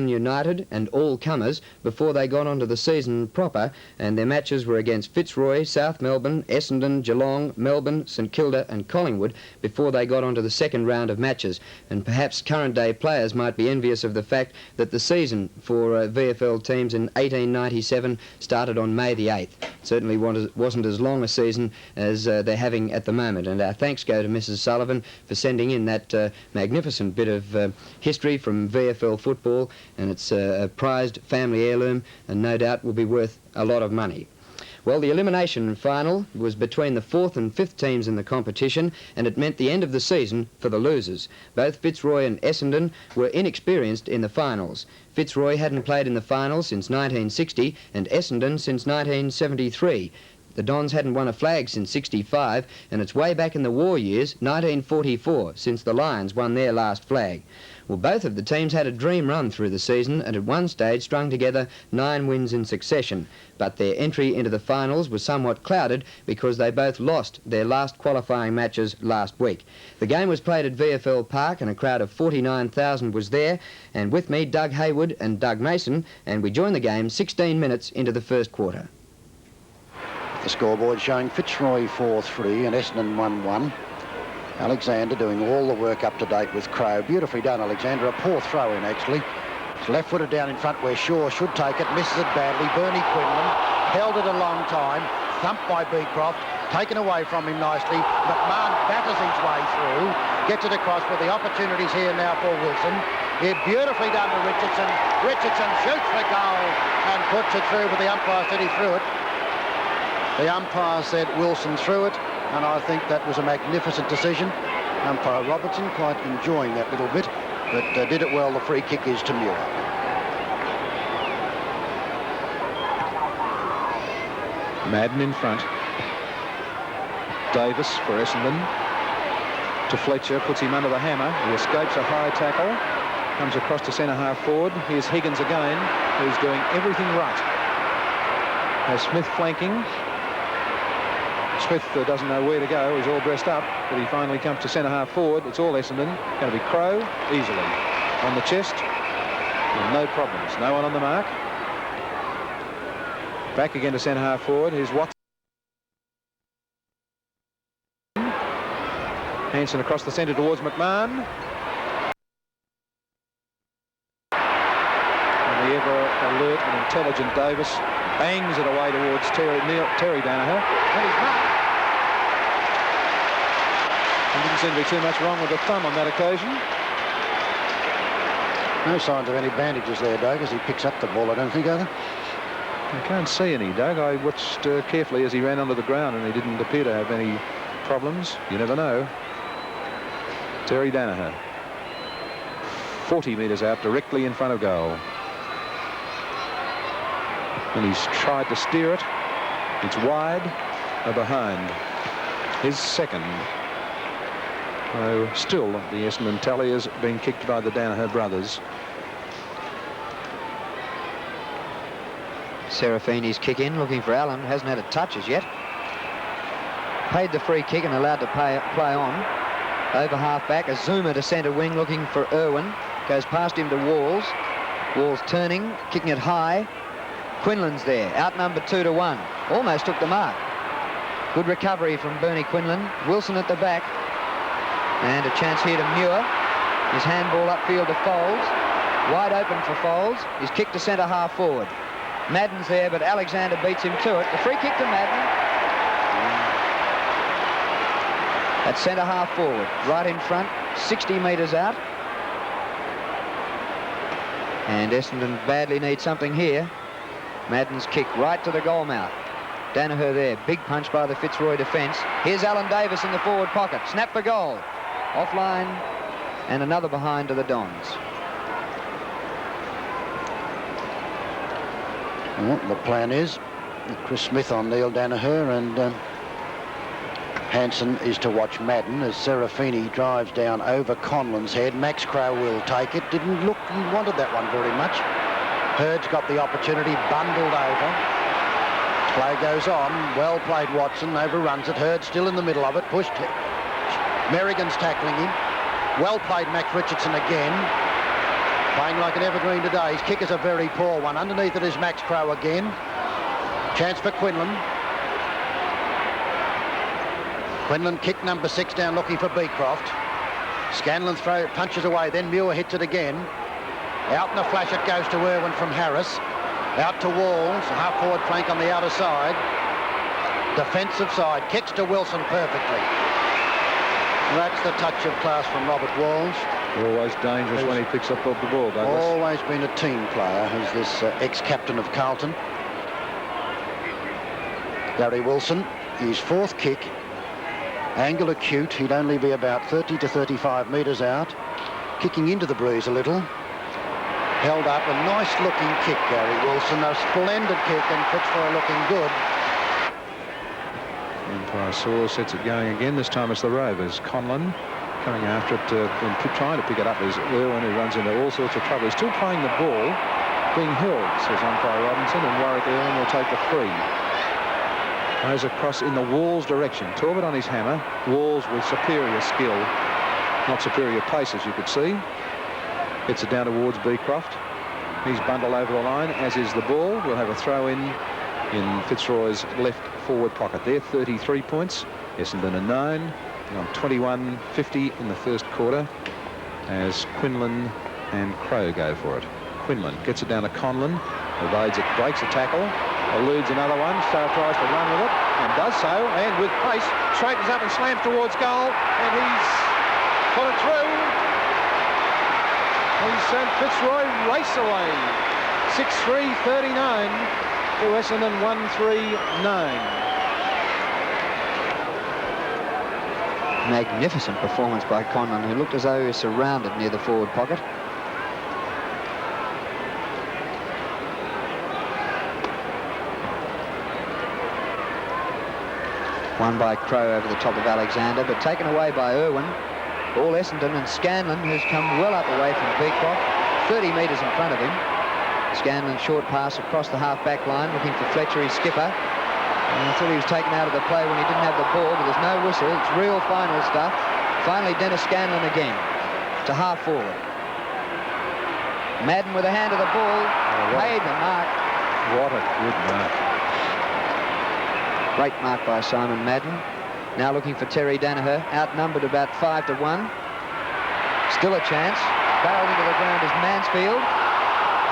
United and all comers before they got onto the season proper, and their matches were against Fitzroy, South Melbourne, Essendon, Geelong, Melbourne, St Kilda and Collingwood before they got onto the second round of matches. And perhaps current day players might be envious of the fact that the season for VFL teams in 1897 started on May the 8th. It certainly wasn't as long a season as they're having at the moment, and our thanks go to Mrs Sullivan for sending in that magnificent bit of history from VFL football, and it's a prized family heirloom and no doubt will be worth a lot of money. Well, the elimination final was between the 4th and 5th teams in the competition, and it meant the end of the season for the losers. Both Fitzroy and Essendon were inexperienced in the finals. Fitzroy hadn't played in the finals since 1960 and Essendon since 1973. The Dons hadn't won a flag since '65, and it's way back in the war years, 1944, since the Lions won their last flag. Well, both of the teams had a dream run through the season and at one stage strung together 9 wins in succession, but their entry into the finals was somewhat clouded because they both lost their last qualifying matches last week. The game was played at VFL Park and a crowd of 49,000 was there, and with me Doug Haywood and Doug Mason, and we joined the game 16 minutes into the first quarter. The scoreboard showing Fitzroy 4-3 and Essendon 1-1. Alexander doing all the work up to date with Crow. Beautifully done, Alexander. A poor throw in, actually. It's left-footed down in front where Shaw should take it. Misses it badly. Bernie Quinlan held it a long time. Thumped by Beecroft. Taken away from him nicely. Mcmahon batters his way through. Gets it across with the opportunities here now for Wilson. Here, beautifully done to Richardson. Richardson shoots for goal and puts it through, but the umpire said he threw it. The umpire said Wilson threw it, and I think that was a magnificent decision. Umpire Robertson quite enjoying that little bit, but did it well. The free kick is to Muir. Madden in front. Davis for Essendon. To Fletcher, puts him under the hammer. He escapes a high tackle. Comes across to centre-half forward. Here's Higgins again, who's doing everything right. Has Smith flanking. Smith doesn't know where to go. He's all dressed up, but he finally comes to centre-half forward. It's all Essendon. Going to be Crow, easily. On the chest. And no problems. No one on the mark. Back again to centre-half forward. Here's Watson. Hanson across the centre towards Mcmahon. And the ever alert and intelligent Davis bangs it away towards Terry Danaher. And he's marked. There didn't seem to be too much wrong with the thumb on that occasion. No signs of any bandages there, Doug, as he picks up the ball, I don't think, are there? I can't see any, Doug. I watched carefully as he ran onto the ground, and he didn't appear to have any problems. You never know. Terry Danaher. 40 metres out, directly in front of goal. And he's tried to steer it. It's wide behind. His second. So still the Essendon tally is being kicked by the Danaher brothers. Serafini's kick in, looking for Allen. Hasn't had a touch as yet. Paid the free kick and allowed to play on. Over half back, Azuma to centre wing, looking for Irwin. Goes past him to Walls. Walls turning, kicking it high. Quinlan's there, outnumbered 2-1. Almost took the mark. Good recovery from Bernie Quinlan. Wilson at the back. And a chance here to Muir. His handball upfield to Foles. Wide open for Foles. He's kicked to centre-half forward. Madden's there, but Alexander beats him to it. The free kick to Madden. At centre-half forward. Right in front, 60 metres out. And Essendon badly need something here. Madden's kick right to the goal mouth. Danaher there, big punch by the Fitzroy defence. Here's Alan Davis in the forward pocket. Snap for goal. Offline, and another behind to the Dons. Well, the plan is Chris Smith on Neil Danaher, and Hanson is to watch Madden as Serafini drives down over Conlon's head. Max Crow will take it. Didn't look he wanted that one very much. Hurd's got the opportunity, bundled over. Play goes on. Well played, Watson. Overruns it. Hurd still in the middle of it. Pushed. Merrigan's tackling him. Well played, Max Richardson again. Playing like an evergreen today. His kick is a very poor one. Underneath it is Max Crowe again. Chance for Quinlan. Quinlan kick number 6 down looking for Beecroft. Scanlon punches away, then Muir hits it again. Out in a flash it goes to Irwin from Harris. Out to Walls, half-forward flank on the outer side. Defensive side, kicks to Wilson perfectly. That's the touch of class from Robert Walls. Always dangerous when he picks up off the ball, Douglas. Always been a team player, who's this ex-captain of Carlton. Gary Wilson, his 4th kick. Angle acute, he'd only be about 30 to 35 metres out. Kicking into the breeze a little. Held up, a nice looking kick, Gary Wilson. A splendid kick, and Fitzroy looking good. Umpire Saw sets it going again. This time it's the Rovers. Conlon coming after it and trying to pick it up is Irwin, who runs into all sorts of trouble. He's still playing the ball, being held, says umpire Robinson, and Warwick Irwin will take the free. Goes across in the Walls direction. Talbot on his hammer. Walls with superior skill, not superior pace, as you could see. Gets it down towards Beecroft. He's bundled over the line, as is the ball. We'll have a throw in Fitzroy's left forward pocket there. 33 points. Essendon a 9. On 21.50 in the first quarter as Quinlan and Crowe go for it. Quinlan gets it down to Conlon. Evades it, breaks a tackle. Eludes another one. So tries to run with it and does so. And with pace, straightens up and slams towards goal. And he's put it through. He's sent Fitzroy race away. 6-3-39 to Essendon 1-3-9. Magnificent performance by Conlon, who looked as though he was surrounded near the forward pocket. Won by Crowe over the top of Alexander, but taken away by Irwin. All Essendon and Scanlon, who's come well up away from Beecroft, 30 metres in front of him. Scanlon's short pass across the half-back line, looking for Fletcher, his skipper. And I thought he was taken out of the play when he didn't have the ball, but there's no whistle. It's real final stuff. Finally, Dennis Scanlon again to half forward. Madden with a hand to the ball, paid the mark. What a good mark. Great mark by Simon Madden. Now looking for Terry Danaher, outnumbered about 5 to 1. Still a chance. Barreled into the ground is Mansfield.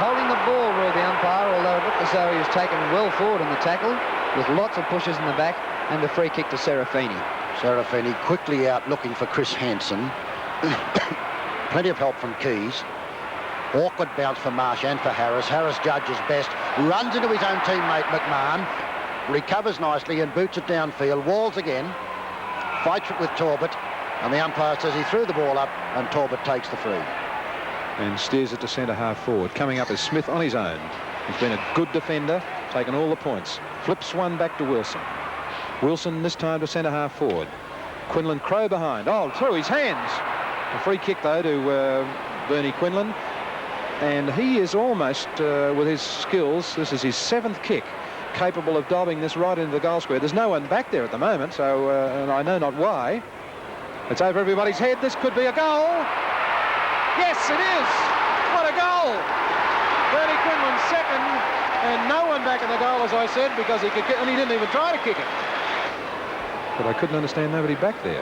Holding the ball, ruled the umpire, although it looked as though he was taken well forward in the tackle, with lots of pushes in the back, and a free kick to Serafini. Serafini quickly out looking for Chris Hansen. Plenty of help from Keys. Awkward bounce for Marsh and for Harris. Harris judges best. Runs into his own teammate McMahon. Recovers nicely and boots it downfield. Walls again. Fights it with Talbot. And the umpire says he threw the ball up and Talbot takes the free. And steers it to centre half forward. Coming up is Smith on his own. He's been a good defender, taken all the points. Flips one back to Wilson. Wilson this time to centre half forward. Quinlan Crowe behind. Oh, through his hands. A free kick though to Bernie Quinlan. And he is almost, with his skills, this is his 7th kick, capable of dobbing this right into the goal square. There's no one back there at the moment, so and I know not why. It's over everybody's head. This could be a goal. Yes, it is. What a goal. Bernie Quinlan second, and no one back in the goal, as I said, because he could get, and he didn't even try to kick it. But I couldn't understand nobody back there.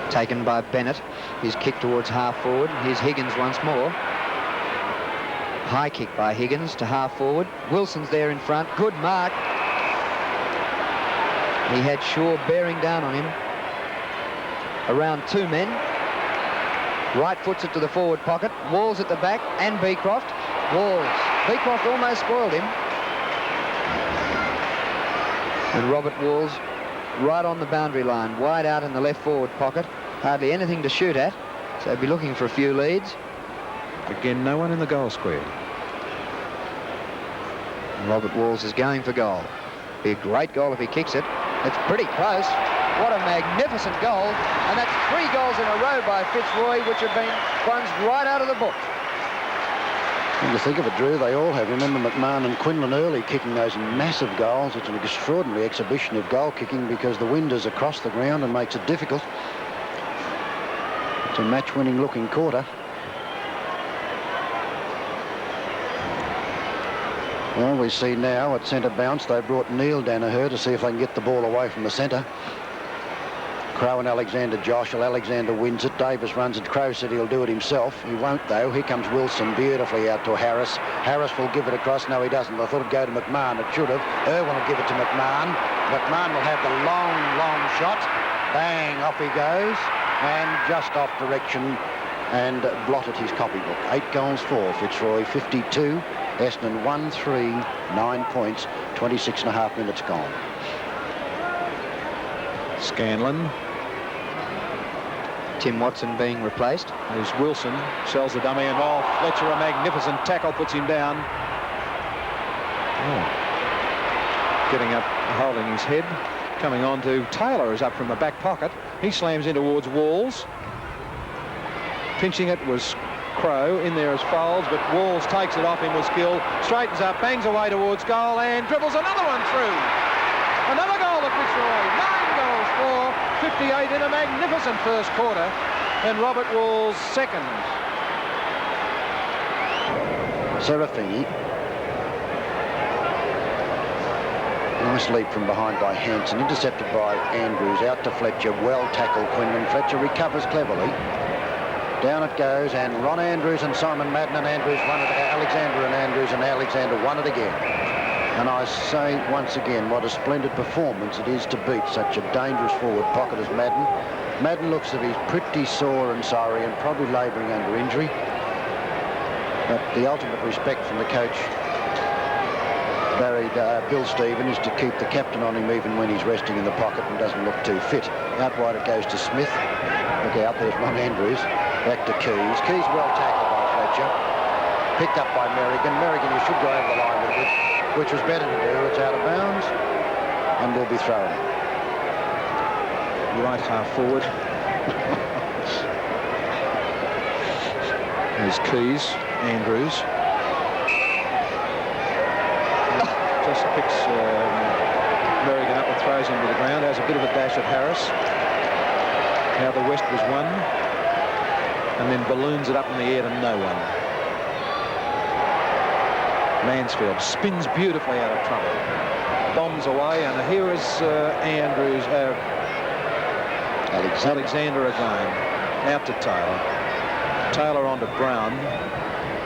Taken by Bennett. His kick towards half forward. Here's Higgins once more. High kick by Higgins to half forward. Wilson's there in front. Good mark. He had Shaw bearing down on him. Around 2 men. Right foots it to the forward pocket. Walls at the back and Beecroft. Walls. Beecroft almost spoiled him. And Robert Walls right on the boundary line, wide out in the left forward pocket. Hardly anything to shoot at, so be looking for a few leads. Again, no one in the goal square. And Robert Walls is going for goal. Be a great goal if he kicks it. It's pretty close. What a magnificent goal. And that's 3 goals in a row by Fitzroy, which have been plunged right out of the book. When you think of it, Drew, they all have. Remember McMahon and Quinlan early kicking those massive goals. It's an extraordinary exhibition of goal kicking because the wind is across the ground and makes it difficult. It's a match-winning looking quarter. Well, we see now at centre bounce, they brought Neil Danaher to see if they can get the ball away from the centre. Crow and Alexander jostle. Alexander wins it. Davis runs it. Crow said he'll do it himself. He won't, though. Here comes Wilson beautifully out to Harris. Harris will give it across. No, he doesn't. I thought it'd go to McMahon. It should have. Irwin will give it to McMahon. McMahon will have the long, long shot. Bang, off he goes. And just off direction and blotted his copybook. 8 goals for Fitzroy, 52. Essendon 1-3, 9 points, 26.5 minutes gone. Scanlon. Tim Watson being replaced. There's Wilson, sells the dummy, and Fletcher, a magnificent tackle, puts him down. Getting up, holding his head. Coming on to Taylor is up from the back pocket. He slams in towards Walls. Pinching it was Crow. In there is Foles, but Walls takes it off him with skill. Straightens up, bangs away towards goal, and dribbles another one through. Another goal at Fitzroy. 9 goals for 58 in a magnificent first quarter. And Robert Walls second. Serafini. Nice leap from behind by Hanson, intercepted by Andrews, out to Fletcher, well tackled Quinlan. Fletcher recovers cleverly. Down it goes, and Ron Andrews and Simon Madden and Andrews won it. Alexander and Andrews, and Alexander won it again. And I say once again, what a splendid performance it is to beat such a dangerous forward pocket as Madden. Madden looks that he's pretty sore and sorry and probably labouring under injury. But the ultimate respect from the coach, Bill Stephen, is to keep the captain on him even when he's resting in the pocket and doesn't look too fit. Out wide it goes to Smith. Look out, there's Ron Andrews. Back to Keys. Keys well tackled by Fletcher. Picked up by Merrigan. Merrigan, you should go over the line with it, which was better to do. It's out of bounds and will be thrown. Right half forward. There's Keys, Andrews. Just picks Merrigan up and throws him to the ground. Has a bit of a dash at Harris. Now the West was one. And then balloons it up in the air to no one. Mansfield spins beautifully out of trouble. Bombs away, and here is Andrews. Alexander again. Out to Taylor. Taylor on to Brown.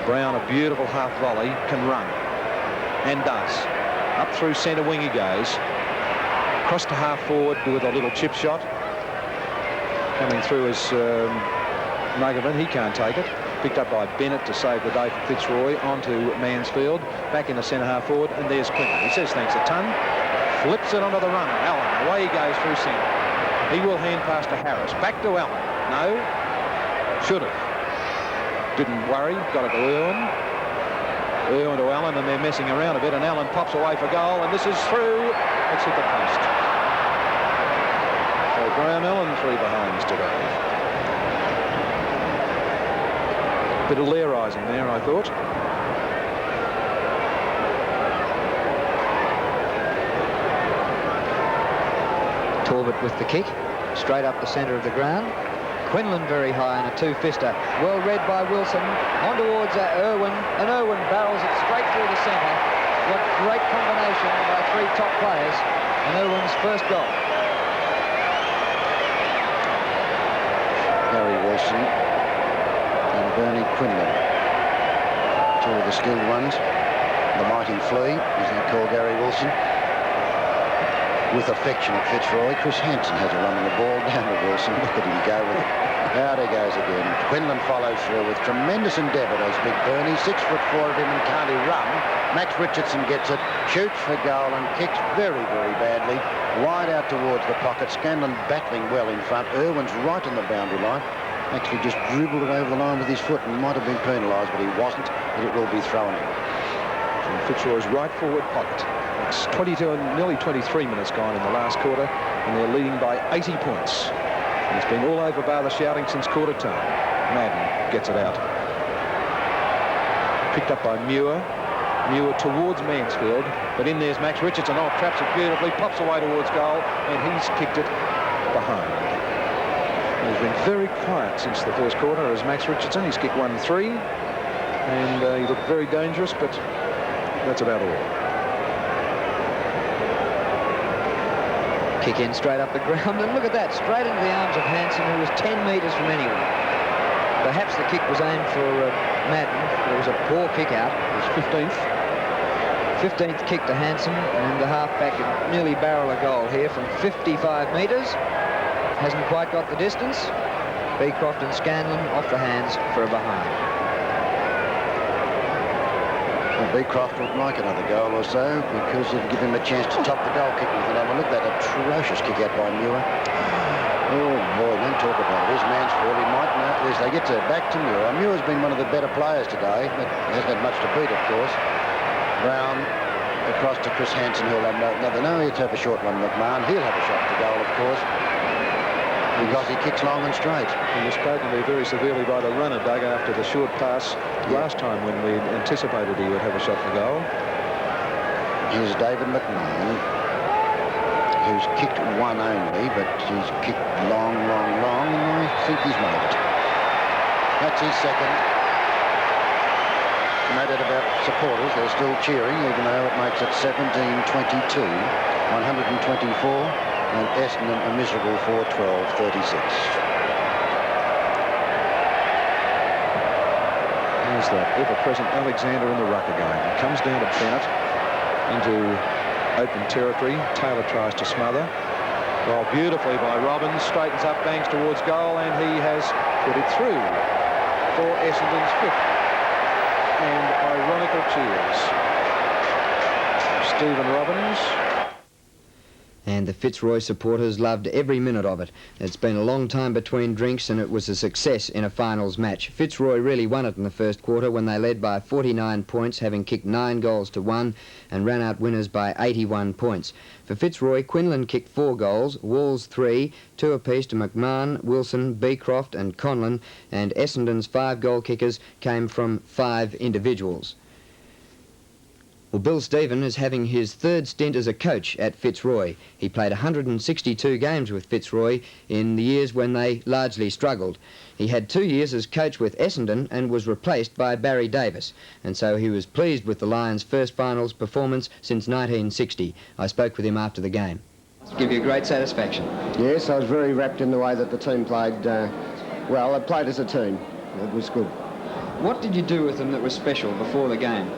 Brown, a beautiful half volley, can run. And does. Up through centre wing he goes. Cross to half forward with a little chip shot. Coming through is Mcmahon. He can't take it. Picked up by Bennett to save the day for Fitzroy. Onto Mansfield. Back in the centre half forward. And there's Quinton. He says thanks a ton. Flips it onto the runner. Allen. Away he goes through centre. He will hand pass to Harris. Back to Allen. No. Should have. Didn't worry. Got it to Irwin. Irwin to Allen, and they're messing around a bit, and Allen pops away for goal, and this is through. It's hit the post. So Graham Allen 3 behinds today. Bit of Lairising there, I thought. Talbot with the kick, straight up the centre of the ground. Quinlan very high in a 2-fister. Well read by Wilson. On towards Irwin, and Irwin barrels it straight through the centre. What great combination by 3 top players, and Irwin's first goal. Gary Wilson and Bernie Quinlan. 2 of the skilled ones. The mighty flea, as they call Gary Wilson. With affection at Fitzroy. Chris Hansen has a run on the ball down to Wilson. Look at him go with it. Out he goes again. Quinlan follows through with tremendous endeavour, does Big Bernie. 6'4" of him, and can't he run? Max Richardson gets it, shoots for goal and kicks very, very badly. Wide out towards the pocket. Scanlon battling well in front. Irwin's right on the boundary line. Actually just dribbled it over the line with his foot and might have been penalised, but he wasn't. But it will be thrown in. From Fitzroy's right forward pocket. It's 22 and nearly 23 minutes gone in the last quarter, and they're leading by 80 points. And it's been all over bar the shouting since quarter time. Madden gets it out. Picked up by Muir. Muir towards Mansfield, but in there's Max Richardson. Oh, traps it beautifully, pops away towards goal, and he's kicked it behind. He's been very quiet since the first quarter as Max Richardson. He's kicked 1-3, and he looked very dangerous, but that's about all. Kick in straight up the ground, and look at that, straight into the arms of Hansen, who was 10 metres from anyone. Perhaps the kick was aimed for Madden, but it was a poor kick out. It was 15th. 15th kick to Hansen, and the halfback could nearly barrel a goal here from 55 metres. Hasn't quite got the distance. Beecroft and Scanlon off the hands for a behind. Well, Beecroft would like another goal or so because it'd give him a chance to top the goal kick with it. Look at that atrocious kick out by Muir. Oh boy, don't talk about it. Here's Mansfield. He might know as they get back to Muir. Muir's been one of the better players today, but hasn't had much to beat, of course. Brown across to Chris Hansen, who'll have another. No, he'll have a short one. McMahon, he'll have a shot to goal, of course, because he kicks long and straight. He was spoken to very severely by the runner, Doug, after the short pass last time when we anticipated he would have a shot for goal. Here's David McMahon, who's kicked one only, but he's kicked long, and I think he's made it. That's his second. No doubt about supporters, they're still cheering, even though it makes it 17-22, 124, and Essendon a miserable 4-12-36. There's that ever-present Alexander in the ruck again. He comes down to Bennett into open territory. Taylor tries to smother. Well, beautifully by Robbins, straightens up, bangs towards goal, and he has put it through for Essendon's fifth. And ironical cheers. Stephen Robbins. And the Fitzroy supporters loved every minute of it. It's been a long time between drinks, and it was a success in a finals match. Fitzroy really won it in the first quarter when they led by 49 points, having kicked 9 goals to 1, and ran out winners by 81 points. For Fitzroy, Quinlan kicked 4 goals, Walls 3, 2 apiece to McMahon, Wilson, Beecroft and Conlon, and Essendon's 5 goal kickers came from 5 individuals. Well, Bill Stephen is having his 3rd stint as a coach at Fitzroy. He played 162 games with Fitzroy in the years when they largely struggled. He had 2 years as coach with Essendon and was replaced by Barry Davis, and so he was pleased with the Lions' first finals performance since 1960. I spoke with him after the game. Give you great satisfaction. Yes, I was very wrapped in the way that the team played. Well, they played as a team. It was good. What did you do with them that was special before the game?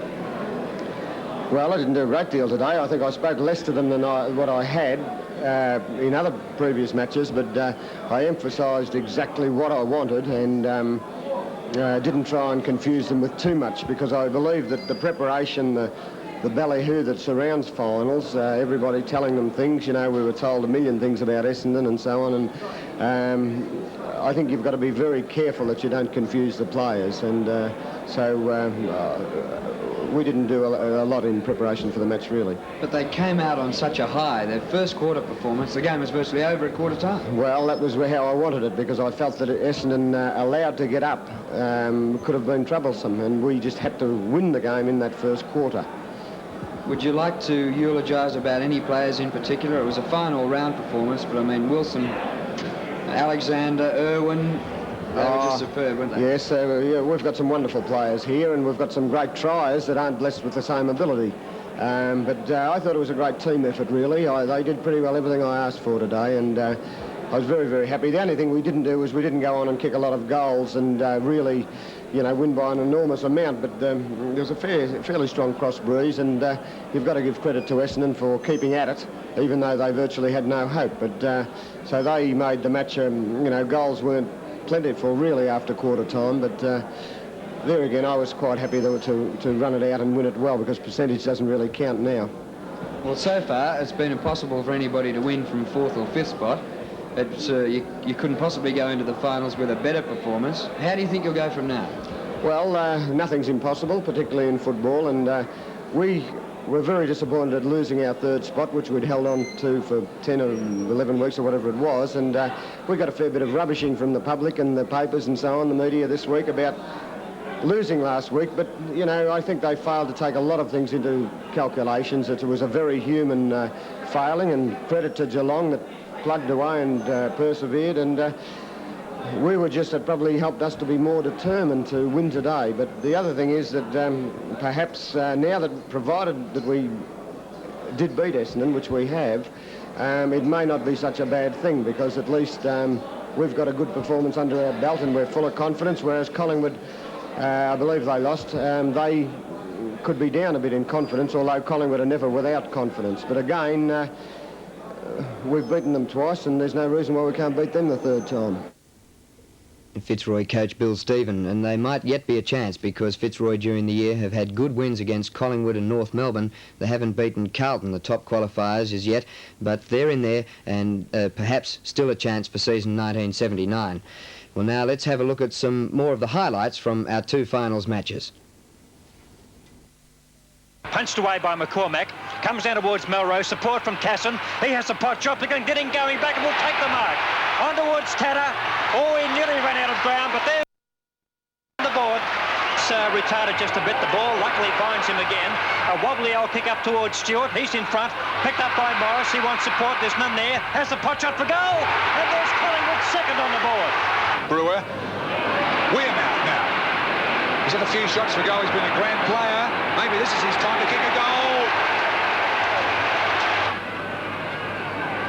Well, I didn't do a great deal today. I think I spoke less to them than what I had in other previous matches, but I emphasised exactly what I wanted and didn't try and confuse them with too much, because I believe that the preparation, the ballyhoo that surrounds finals, everybody telling them things, you know, we were told a million things about Essendon and so on, and I think you've got to be very careful that you don't confuse the players, and we didn't do a lot in preparation for the match, really. But they came out on such a high. Their first quarter performance, the game was virtually over at quarter time. Well, that was how I wanted it, because I felt that Essendon, allowed to get up, could have been troublesome, and we just had to win the game in that first quarter. Would you like to eulogise about any players in particular? It was a fine all-round performance, but I mean, Wilson, Alexander, Irwin, they were just superb, weren't they? Yes, yeah, we've got some wonderful players here, and we've got some great tries that aren't blessed with the same ability. But I thought it was a great team effort, really. They did pretty well everything I asked for today, and I was very, very happy. The only thing we didn't do was we didn't go on and kick a lot of goals and really, you know, win by an enormous amount. But there was a fairly strong cross breeze, and you've got to give credit to Essendon for keeping at it, even though they virtually had no hope. But so they made the match. You know, goals weren't plentiful really after quarter time, but there again I was quite happy to run it out and win it well, because percentage doesn't really count now. Well, so far it's been impossible for anybody to win from 4th or 5th spot. It's, you couldn't possibly go into the finals with a better performance. How do you think you'll go from now? Well, nothing's impossible, particularly in football, and we were very disappointed at losing our 3rd spot, which we'd held on to for 10 or 11 weeks or whatever it was, and we got a fair bit of rubbishing from the public and the papers and so on, the media this week, about losing last week, but, you know, I think they failed to take a lot of things into calculations. It was a very human failing, and credit to Geelong that plugged away and persevered, and we were just, it probably helped us to be more determined to win today. But the other thing is that perhaps now that, provided that we did beat Essendon, which we have, it may not be such a bad thing, because at least we've got a good performance under our belt and we're full of confidence, whereas Collingwood, I believe they lost. They could be down a bit in confidence, although Collingwood are never without confidence. But again, we've beaten them twice, and there's no reason why we can't beat them the third time. Fitzroy coach Bill Stephen, and they might yet be a chance, because Fitzroy during the year have had good wins against Collingwood and North Melbourne. They haven't beaten Carlton, the top qualifiers, as yet, but they're in there, and perhaps still a chance for season 1979. Well, now let's have a look at some more of the highlights from our two finals matches. Punched away by McCormack, comes down towards Melrose, support from Casson. He has the pot shot, getting going back, and will take the mark. On towards Tatter. Oh, he nearly ran out of ground, but there on the board. It's retarded just a bit, the ball. Luckily finds him again. A wobbly old kick up towards Stewart. He's in front. Picked up by Morris. He wants support. There's none there. Has the pot shot for goal. And there's Collingwood second on the board. Brewer. Weirmouth now. He's had a few shots for goal. He's been a grand player. Maybe this is his time to kick a goal.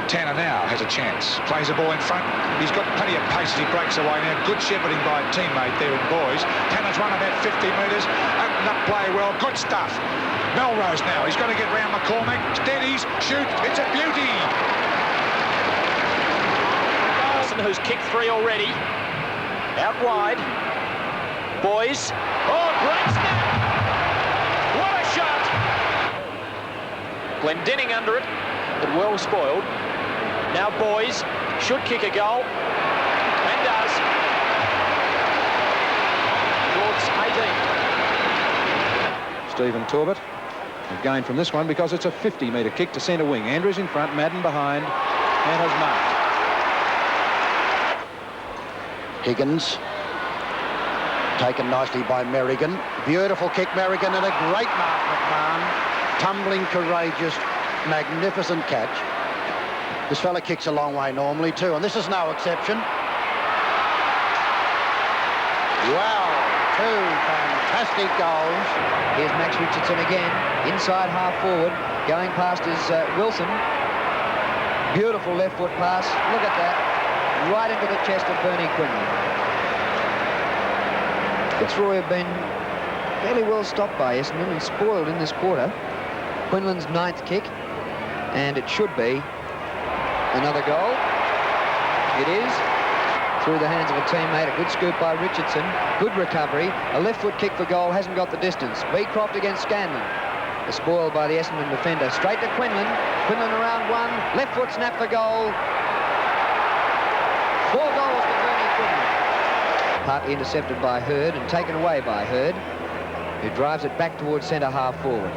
Tanner now has a chance. Plays the ball in front. He's got plenty of pace as he breaks away now. Good shepherding by a teammate there in Boys. Tanner's run about 50 metres. Opened up play well. Good stuff. Melrose now. He's got to get round McCormack. Steadies. Shoot. It's a beauty. Carlson, who's kicked 3 already. Out wide. Boys. Oh, great snap. What a shot. Glendinning under it, but well spoiled. Now Boys should kick a goal, and does. Towards 18. Stephen Torbett will gain from this one, because it's a 50-metre kick to centre wing. Andrews in front, Madden behind, and has marked. Higgins. Taken nicely by Merrigan. Beautiful kick, Merrigan, and a great mark, McMahon. Tumbling, courageous, magnificent catch. This fella kicks a long way normally too, and this is no exception. Wow, 2 fantastic goals. Here's Max Richardson again, inside half forward, going past his Wilson. Beautiful left foot pass, look at that, right into the chest of Bernie Quinlan. Fitzroy have been fairly well stopped by Essendon and spoiled in this quarter. Quinlan's 9th kick, and it should be another goal. It is. Through the hands of a teammate, a good scoop by Richardson. Good recovery. A left foot kick for goal, hasn't got the distance. Beecroft against Scanlon. A spoil by the Essendon defender. Straight to Quinlan. Quinlan around 1. Left foot snap for goal. 4 goals for Bernie Quinlan. Partly intercepted by Hurd and taken away by Hurd, who drives it back towards centre half forward.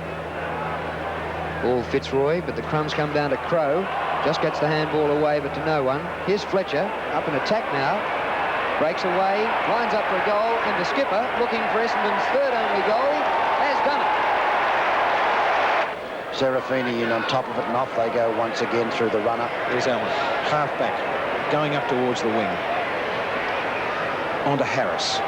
All Fitzroy, but the crumbs come down to Crow. Just gets the handball away, but to no one. Here's Fletcher, up in attack now. Breaks away, lines up for a goal, and the skipper, looking for Essendon's 3rd only goal, has done it. Serafini in on top of it, and off they go once again through the runner. There's Allen, half back, going up towards the wing. On to Harris.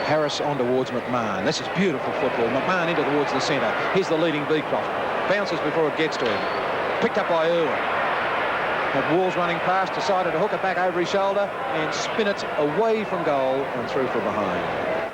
Harris on towards McMahon. This is beautiful football. McMahon into towards the centre. Here's the leading Beecroft. Bounces before it gets to him. Picked up by Irwin. But Wall's running past, decided to hook it back over his shoulder and spin it away from goal and through from behind.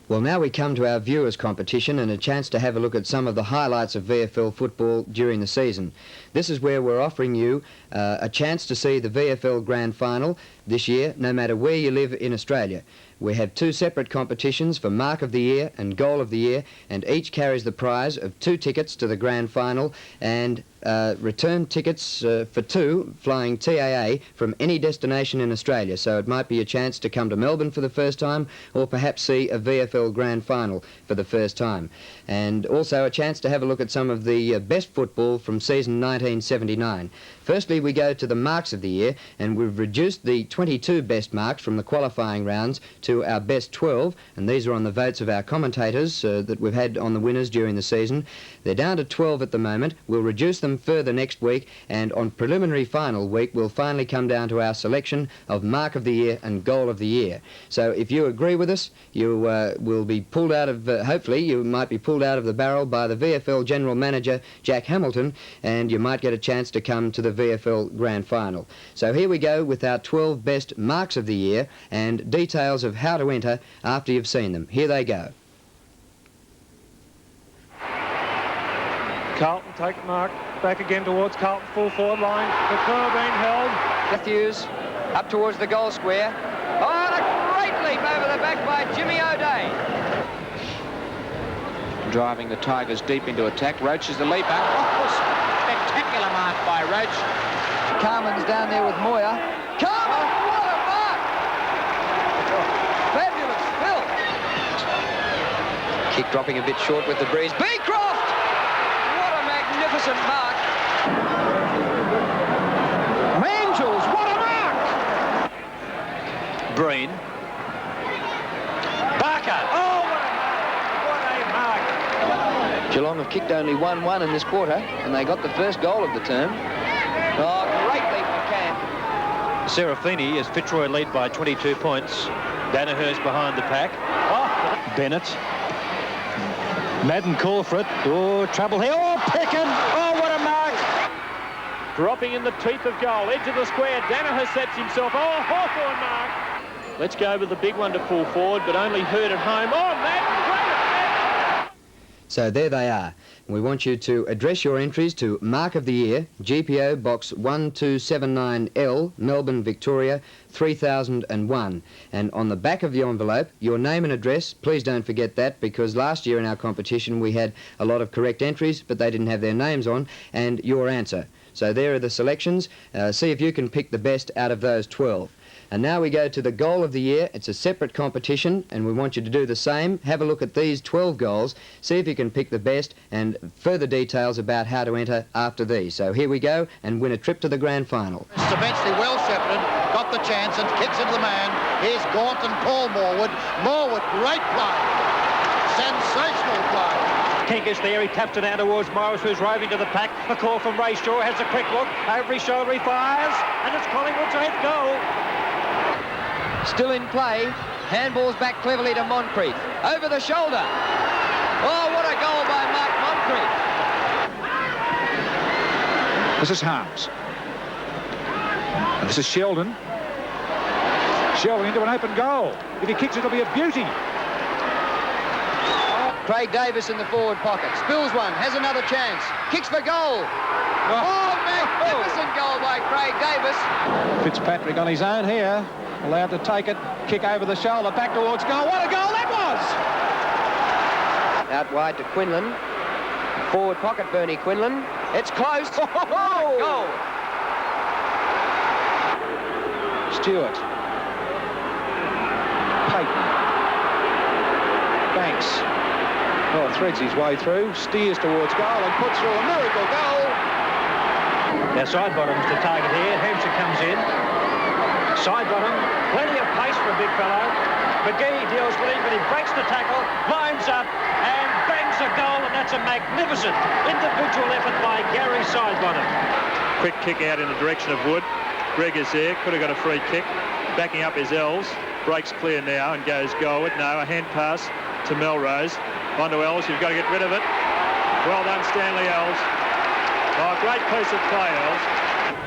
Well, now we come to our viewers' competition and a chance to have a look at some of the highlights of VFL football during the season. This is where we're offering you a chance to see the VFL Grand Final this year, no matter where you live in Australia. We have 2 separate competitions for Mark of the Year and Goal of the Year, and each carries the prize of 2 tickets to the Grand Final and return tickets for 2 flying TAA from any destination in Australia. So it might be a chance to come to Melbourne for the first time, or perhaps see a VFL Grand Final for the first time. And also a chance to have a look at some of the best football from season 1979. Firstly, we go to the Marks of the Year, and we've reduced the 22 best marks from the qualifying rounds to our best 12, and these are on the votes of our commentators that we've had on the winners during the season. They're down to 12 at the moment. We'll reduce them further next week, and on preliminary final week we'll finally come down to our selection of Mark of the Year and Goal of the Year. So if you agree with us, you will be pulled out of, hopefully you might be pulled out of the barrel by the VFL General Manager Jack Hamilton, and you might get a chance to come to the VFL Grand Final. So here we go with our 12 best Marks of the Year and details of how to enter after you've seen them. Here they go. Carlton take mark, back again towards Carlton, full forward line. The curl being held. Matthews up towards the goal square. Oh, and a great leap over the back by Jimmy O'Day. Driving the Tigers deep into attack. Roach is the leaper. Oh, spectacular mark by Roach. Carmen's down there with Moyer. Carmen, what a mark! Fabulous Phil. Kick dropping a bit short with the breeze. Beecroft! What a magnificent mark. Mangels, what a mark! Breen. Barker. Oh, what a mark. Geelong have kicked only 1-1 in this quarter, and they got the first goal of the term. Oh, great leap for Cam. Serafini as Fitzroy lead by 22 points. Danaher's behind the pack. Oh, Bennett. Madden call for it. Oh, trouble here. Oh, Peckin. Oh, what a mark. Dropping in the teeth of goal, edge of the square. Danaher sets himself. Oh, Hawthorn mark. Let's go with the big one to pull forward, but only Hurd at home. Oh, Madden, great. So there they are. We want you to address your entries to Mark of the Year, GPO Box 1279L, Melbourne, Victoria, 3001. And on the back of the envelope, your name and address. Please don't forget that, because last year in our competition we had a lot of correct entries, but they didn't have their names on, and your answer. So there are the selections. See if you can pick the best out of those 12. And now we go to the Goal of the Year. It's a separate competition, and we want you to do the same. Have a look at these 12 goals, see if you can pick the best, and further details about how to enter after these. So here we go, and win a trip to the Grand Final. It's eventually well shepherded, got the chance and kicks into the man. Here's Gaunt and Paul Morwood. Morwood, great play. Sensational play. King is there. He taps it down towards Morris, who's roving to the pack. A call from Ray Shaw. Has a quick look. Over his shoulder he fires. And it's Collingwood's 8th goal. Still in play. Handballs back cleverly to Moncrief. Over the shoulder. Oh, what a goal by Mark Moncrief. This is Harms. And this is Sheldon. Sheldon into an open goal. If he kicks it, it'll be a beauty. Craig Davis in the forward pocket. Spills one. Has another chance. Kicks for goal. Oh, magnificent goal by Craig Davis. Fitzpatrick on his own here. Allowed to take it. Kick over the shoulder. Back towards goal. What a goal that was! Out wide to Quinlan. Forward pocket, Bernie Quinlan. It's close. Oh, goal. Stewart. Payton. Banks. Oh, threads his way through. Steers towards goal and puts through a miracle goal. Now side bottom's the target here. Hampshire comes in. Side bottom. Plenty of pace for a big fellow. McGee deals with him, but he breaks the tackle, lines up, and bangs a goal, and that's a magnificent individual effort by Gary Sidebottom. Quick kick out in the direction of Wood. Greg is there, could have got a free kick. Backing up his Ells. Breaks clear now and goes goalward. No, a hand pass to Melrose. On to Ells, you've got to get rid of it. Well done, Stanley Ells. Oh, great piece of play, Ells.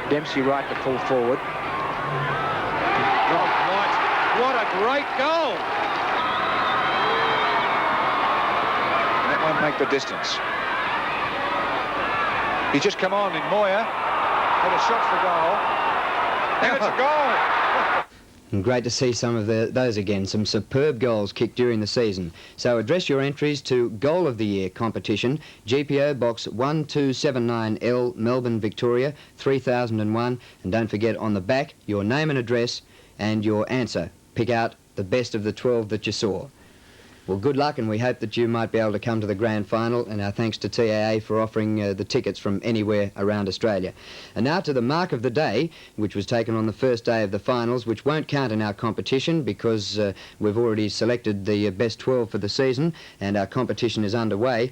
Dempsey right to pull forward. Oh, right. What a great goal. That won't make the distance. He's just come on in Moyer. Had a shot for goal. And it's a goal. And great to see some of those again, some superb goals kicked during the season. So address your entries to Goal of the Year competition, GPO Box 1279L, Melbourne, Victoria, 3001. And don't forget on the back your name and address and your answer. Pick out the best of the 12 that you saw. Well, good luck, and we hope that you might be able to come to the grand final, and our thanks to TAA for offering the tickets from anywhere around Australia. And now to the mark of the day, which was taken on the first day of the finals, which won't count in our competition because we've already selected the best 12 for the season, and our competition is underway.